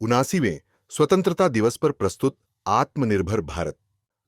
79वें स्वतंत्रता दिवस पर प्रस्तुत आत्मनिर्भर भारत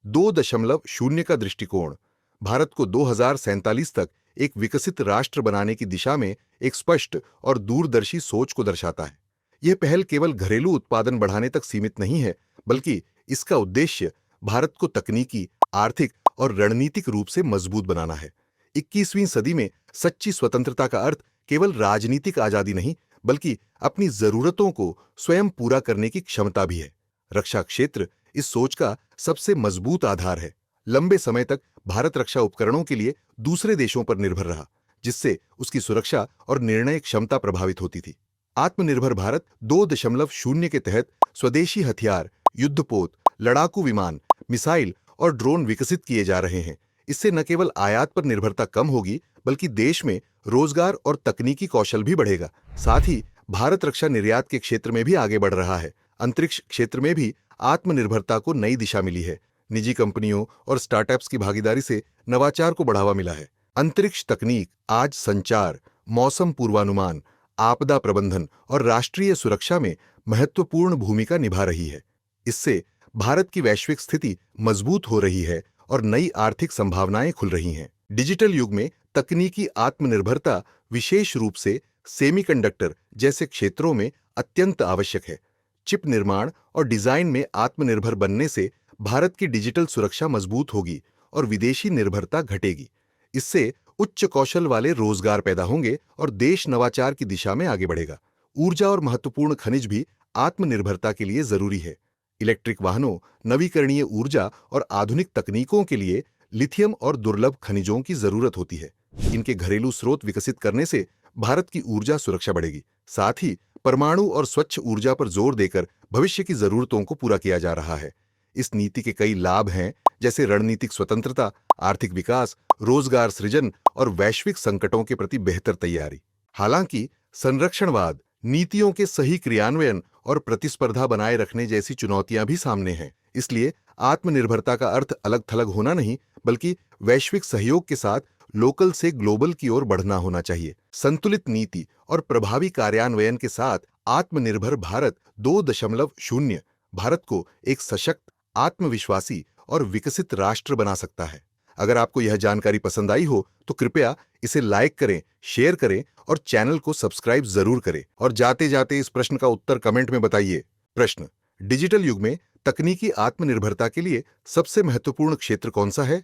2.0 का दृष्टिकोण भारत को 2047 तक एक विकसित राष्ट्र बनाने की दिशा में एक स्पष्ट और दूरदर्शी सोच को दर्शाता है। यह पहल केवल घरेलू उत्पादन बढ़ाने तक सीमित नहीं है, बल्कि इसका उद्देश्य भारत को तकनीकी, आर्थिक और रणनीतिक रूप से मजबूत बनाना है। 21वीं सदी में सच्ची स्वतंत्रता का अर्थ केवल राजनीतिक आजादी नहीं, बल्कि अपनी जरूरतों को स्वयं पूरा करने की क्षमता भी है। रक्षा क्षेत्र इस सोच का सबसे मजबूत आधार है। लंबे समय तक भारत रक्षा उपकरणों के लिए दूसरे देशों पर निर्भर रहा, जिससे उसकी सुरक्षा और निर्णय क्षमता प्रभावित होती थी। आत्मनिर्भर भारत 2.0 के तहत स्वदेशी हथियार, युद्धपोत, लड़ाकू विमान, मिसाइल और ड्रोन विकसित किए जा रहे हैं। इससे न केवल आयात पर निर्भरता कम होगी, बल्कि देश में रोजगार और तकनीकी कौशल भी बढ़ेगा। साथ ही भारत रक्षा निर्यात के क्षेत्र में भी आगे बढ़ रहा है। अंतरिक्ष क्षेत्र में भी आत्मनिर्भरता को नई दिशा मिली है। निजी कंपनियों और स्टार्टअप्स की भागीदारी से नवाचार को बढ़ावा मिला है। अंतरिक्ष तकनीक आज संचार, मौसम पूर्वानुमान, आपदा प्रबंधन और राष्ट्रीय सुरक्षा में महत्वपूर्ण भूमिका निभा रही है। इससे भारत की वैश्विक स्थिति मजबूत हो रही है और नई आर्थिक संभावनाएं खुल रही हैं। डिजिटल युग में तकनीकी आत्मनिर्भरता विशेष रूप से सेमीकंडक्टर जैसे क्षेत्रों में अत्यंत आवश्यक है। चिप निर्माण और डिजाइन में आत्मनिर्भर बनने से भारत की डिजिटल सुरक्षा मजबूत होगी और विदेशी निर्भरता घटेगी। इससे उच्च कौशल वाले रोजगार पैदा होंगे और देश नवाचार की दिशा में आगे बढ़ेगा। ऊर्जा और महत्वपूर्ण खनिज भी आत्मनिर्भरता के लिए जरूरी है। इलेक्ट्रिक वाहनों, नवीकरणीय ऊर्जा और आधुनिक तकनीकों के लिए लिथियम और दुर्लभ खनिजों की जरूरत होती है। इनके घरेलू स्रोत विकसित करने से भारत की ऊर्जा सुरक्षा बढ़ेगी। साथ ही परमाणु और स्वच्छ ऊर्जा पर जोर देकर भविष्य की जरूरतों को पूरा किया जा रहा है। इस नीति के कई लाभ हैं, जैसे रणनीतिक स्वतंत्रता, आर्थिक विकास, रोजगार सृजन और वैश्विक संकटों के प्रति बेहतर तैयारी। हालांकि संरक्षणवाद, नीतियों के सही क्रियान्वयन और प्रतिस्पर्धा बनाए रखने जैसी चुनौतियां भी सामने हैं। इसलिए आत्मनिर्भरता का अर्थ अलग थलग होना नहीं, बल्कि वैश्विक सहयोग के साथ लोकल से ग्लोबल की ओर बढ़ना होना चाहिए। संतुलित नीति और प्रभावी कार्यान्वयन के साथ आत्मनिर्भर भारत 2.0 भारत को एक सशक्त, आत्मविश्वासी और विकसित राष्ट्र बना सकता है। अगर आपको यह जानकारी पसंद आई हो तो कृपया इसे लाइक करें, शेयर करें और चैनल को सब्सक्राइब जरूर करें। और जाते जाते इस प्रश्न का उत्तर कमेंट में बताइए। प्रश्न: डिजिटल युग में तकनीकी आत्मनिर्भरता के लिए सबसे महत्वपूर्ण क्षेत्र कौन सा है?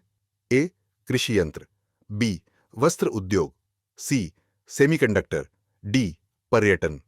ए. कृषि यंत्र, बी. वस्त्र उद्योग, सी. Semiconductor, D. पर्यटन।